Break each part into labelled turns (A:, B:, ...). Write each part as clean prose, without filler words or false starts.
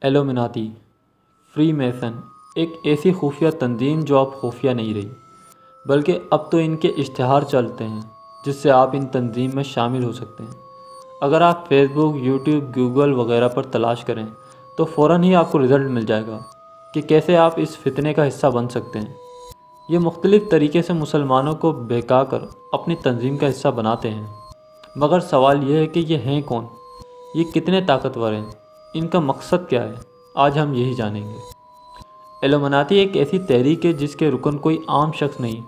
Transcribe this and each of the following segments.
A: ایلومناتی، free Mason ایک ایسی خفیہ تنظیم جو اب خفیہ نہیں رہی، بلکہ اب تو ان کے اشتہار چلتے ہیں جس سے آپ ان تنظیم میں شامل ہو سکتے ہیں۔ اگر آپ فیس بک، یوٹیوب، گوگل وغیرہ پر تلاش کریں تو فوراً ہی آپ کو رزلٹ مل جائے گا کہ کیسے آپ اس فتنے کا حصہ بن سکتے ہیں۔ یہ مختلف طریقے سے مسلمانوں کو بہکا کر اپنی تنظیم کا حصہ بناتے ہیں، مگر سوال یہ ہے کہ یہ ہیں کون، یہ کتنے طاقتور ہیں، ان کا مقصد کیا ہے؟ آج ہم یہی جانیں گے۔ ایلومناتی ایک ایسی تحریک ہے جس کے رکن کوئی عام شخص نہیں،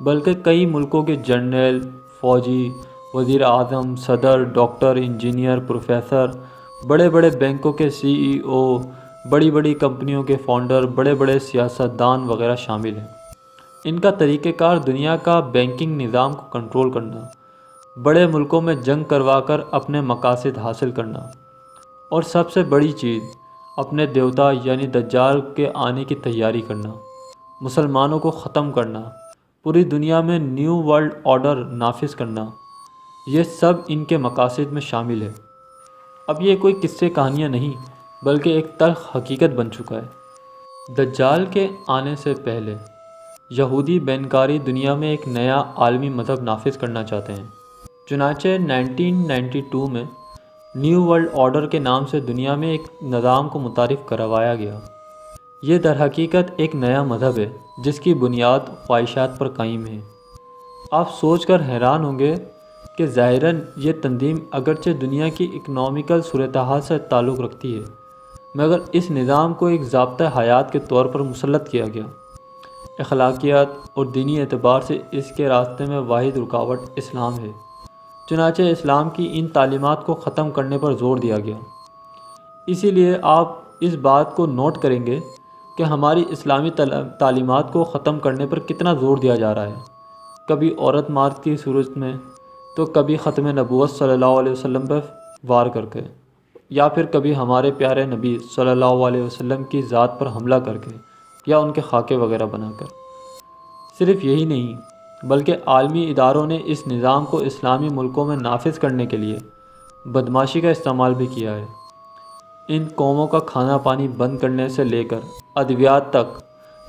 A: بلکہ کئی ملکوں کے جنرل، فوجی، وزیر اعظم، صدر، ڈاکٹر، انجینئر، پروفیسر، بڑے بڑے بینکوں کے سی ای او، بڑی بڑی کمپنیوں کے فاؤنڈر، بڑے بڑے سیاستدان وغیرہ شامل ہیں۔ ان کا طریقہ کار دنیا کا بینکنگ نظام کو کنٹرول کرنا، بڑے ملکوں میں جنگ کروا کر اپنے مقاصد حاصل کرنا، اور سب سے بڑی چیز اپنے دیوتا یعنی دجال کے آنے کی تیاری کرنا، مسلمانوں کو ختم کرنا، پوری دنیا میں نیو ورلڈ آرڈر نافذ کرنا، یہ سب ان کے مقاصد میں شامل ہے۔ اب یہ کوئی قصے کہانیاں نہیں، بلکہ ایک تلخ حقیقت بن چکا ہے۔ دجال کے آنے سے پہلے یہودی بینکاری دنیا میں ایک نیا عالمی مذہب نافذ کرنا چاہتے ہیں۔ چنانچہ 1992 میں نیو ورلڈ آرڈر کے نام سے دنیا میں ایک نظام کو متعارف کروایا گیا۔ یہ در حقیقت ایک نیا مذہب ہے جس کی بنیاد خواہشات پر قائم ہے۔ آپ سوچ کر حیران ہوں گے کہ ظاہراً یہ تنظیم اگرچہ دنیا کی اکنامیکل صورتحال سے تعلق رکھتی ہے، مگر اس نظام کو ایک ضابطۂ حیات کے طور پر مسلط کیا گیا۔ اخلاقیات اور دینی اعتبار سے اس کے راستے میں واحد رکاوٹ اسلام ہے، چنانچہ اسلام کی ان تعلیمات کو ختم کرنے پر زور دیا گیا۔ اسی لیے آپ اس بات کو نوٹ کریں گے کہ ہماری اسلامی تعلیمات کو ختم کرنے پر کتنا زور دیا جا رہا ہے، کبھی عورت مارچ کی صورت میں، تو کبھی ختم نبوت صلی اللہ علیہ وسلم پر وار کر کے، یا پھر کبھی ہمارے پیارے نبی صلی اللہ علیہ وسلم کی ذات پر حملہ کر کے، یا ان کے خاکے وغیرہ بنا کر۔ صرف یہی نہیں، بلکہ عالمی اداروں نے اس نظام کو اسلامی ملکوں میں نافذ کرنے کے لیے بدمعاشی کا استعمال بھی کیا ہے۔ ان قوموں کا کھانا پانی بند کرنے سے لے کر ادویات تک،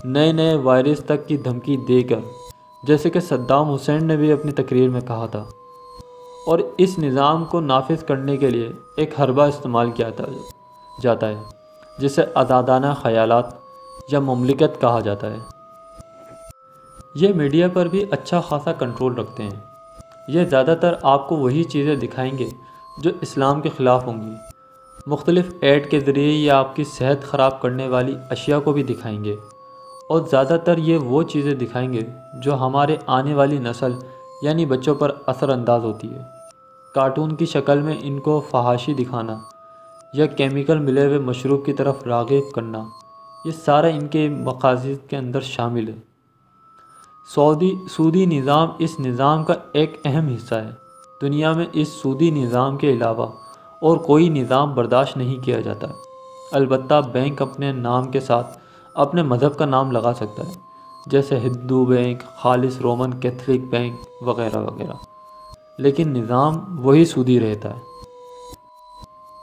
A: نئے نئے وائرس تک کی دھمکی دے کر، جیسے کہ صدام حسین نے بھی اپنی تقریر میں کہا تھا، اور اس نظام کو نافذ کرنے کے لیے ایک حربہ استعمال کیا جاتا ہے جسے آزادانہ خیالات یا مملکت کہا جاتا ہے۔ یہ میڈیا پر بھی اچھا خاصا کنٹرول رکھتے ہیں۔ یہ زیادہ تر آپ کو وہی چیزیں دکھائیں گے جو اسلام کے خلاف ہوں گی، مختلف ایڈ کے ذریعے یہ آپ کی صحت خراب کرنے والی اشیاء کو بھی دکھائیں گے، اور زیادہ تر یہ وہ چیزیں دکھائیں گے جو ہمارے آنے والی نسل یعنی بچوں پر اثر انداز ہوتی ہے۔ کارٹون کی شکل میں ان کو فحاشی دکھانا یا کیمیکل ملے ہوئے مشروب کی طرف راغب کرنا، یہ سارا ان کے مقاصد کے اندر شامل ہے۔ سودی نظام اس نظام کا ایک اہم حصہ ہے۔ دنیا میں اس سودی نظام کے علاوہ اور کوئی نظام برداشت نہیں کیا جاتا۔ البتہ بینک اپنے نام کے ساتھ اپنے مذہب کا نام لگا سکتا ہے، جیسے ہندو بینک، خالص رومن کیتھولک بینک وغیرہ وغیرہ، لیکن نظام وہی سودی رہتا ہے۔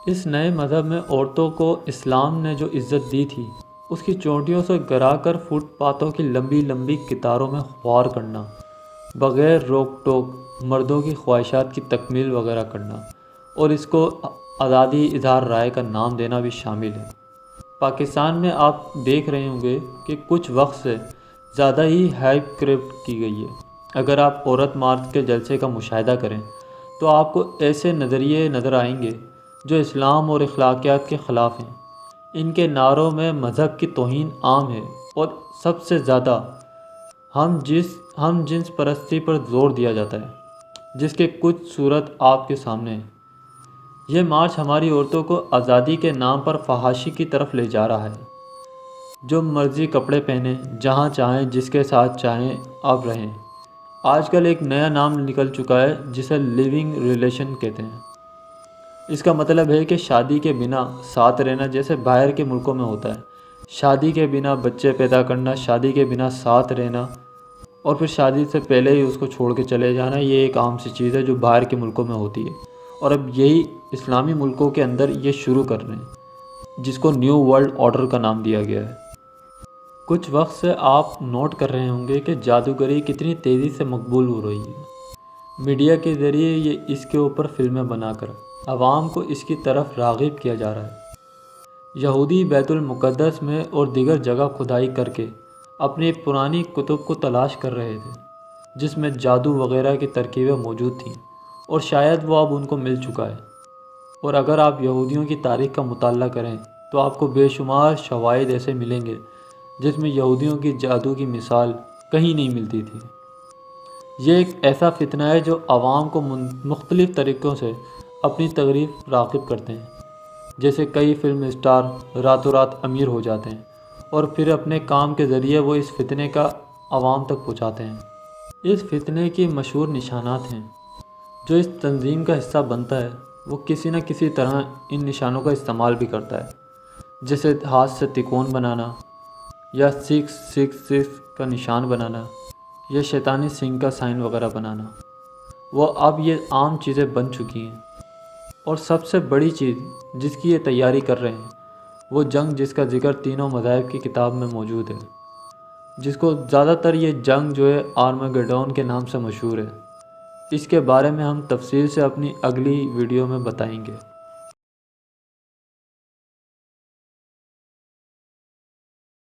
A: اس نئے مذہب میں عورتوں کو اسلام نے جو عزت دی تھی، اس کی چوٹیوں سے گرا کر فٹ پاتھوں کی لمبی لمبی قطاروں میں خوار کرنا، بغیر روک ٹوک مردوں کی خواہشات کی تکمیل وغیرہ کرنا، اور اس کو آزادی اظہار رائے کا نام دینا بھی شامل ہے۔ پاکستان میں آپ دیکھ رہے ہوں گے کہ کچھ وقت سے زیادہ ہی ہائپ کریٹ کی گئی ہے۔ اگر آپ عورت مارچ کے جلسے کا مشاہدہ کریں تو آپ کو ایسے نظریے نظر آئیں گے جو اسلام اور اخلاقیات کے خلاف ہیں۔ ان کے نعروں میں مذہب کی توہین عام ہے، اور سب سے زیادہ ہم جنس پرستی پر زور دیا جاتا ہے، جس کے کچھ صورت آپ کے سامنے ہیں۔ یہ مارچ ہماری عورتوں کو آزادی کے نام پر فحاشی کی طرف لے جا رہا ہے۔ جو مرضی کپڑے پہنیں، جہاں چاہیں، جس کے ساتھ چاہیں آپ رہیں۔ آج کل ایک نیا نام نکل چکا ہے جسے لیونگ ریلیشن کہتے ہیں۔ اس کا مطلب ہے کہ شادی کے بنا ساتھ رہنا، جیسے باہر کے ملکوں میں ہوتا ہے، شادی کے بنا بچے پیدا کرنا، شادی کے بنا ساتھ رہنا، اور پھر شادی سے پہلے ہی اس کو چھوڑ کے چلے جانا۔ یہ ایک عام سی چیز ہے جو باہر کے ملکوں میں ہوتی ہے، اور اب یہی اسلامی ملکوں کے اندر یہ شروع کر رہے ہیں۔ جس کو نیو ورلڈ آرڈر کا نام دیا گیا ہے۔ کچھ وقت سے آپ نوٹ کر رہے ہوں گے کہ جادوگری کتنی تیزی سے مقبول ہو رہی ہے۔ میڈیا کے ذریعے یہ اس کے اوپر فلمیں بنا کر عوام کو اس کی طرف راغب کیا جا رہا ہے۔ یہودی بیت المقدس میں اور دیگر جگہ کھدائی کر کے اپنی پرانی کتب کو تلاش کر رہے تھے جس میں جادو وغیرہ کی ترکیبیں موجود تھیں، اور شاید وہ اب ان کو مل چکا ہے۔ اور اگر آپ یہودیوں کی تاریخ کا مطالعہ کریں تو آپ کو بے شمار شواہد ایسے ملیں گے جس میں یہودیوں کی جادو کی مثال کہیں نہیں ملتی تھی۔ یہ ایک ایسا فتنہ ہے جو عوام کو مختلف طریقوں سے اپنی طرف راغب کرتے ہیں، جیسے کئی فلم اسٹار راتوں رات امیر ہو جاتے ہیں اور پھر اپنے کام کے ذریعے وہ اس فتنے کا عوام تک پہنچاتے ہیں۔ اس فتنے کی مشہور نشانات ہیں۔ جو اس تنظیم کا حصہ بنتا ہے وہ کسی نہ کسی طرح ان نشانوں کا استعمال بھی کرتا ہے، جیسے ہاتھ سے تکون بنانا، یا 666 کا نشان بنانا، یا شیطانی سنگ کا سائن وغیرہ بنانا۔ وہ اب یہ عام چیزیں بن چکی ہیں۔ اور سب سے بڑی چیز جس کی یہ تیاری کر رہے ہیں وہ جنگ جس کا ذکر تینوں مذاہب کی کتاب میں موجود ہے، جس کو زیادہ تر یہ جنگ جو ہے آرمیگیڈون کے نام سے مشہور ہے۔ اس کے بارے میں ہم تفصیل سے اپنی اگلی ویڈیو میں بتائیں گے۔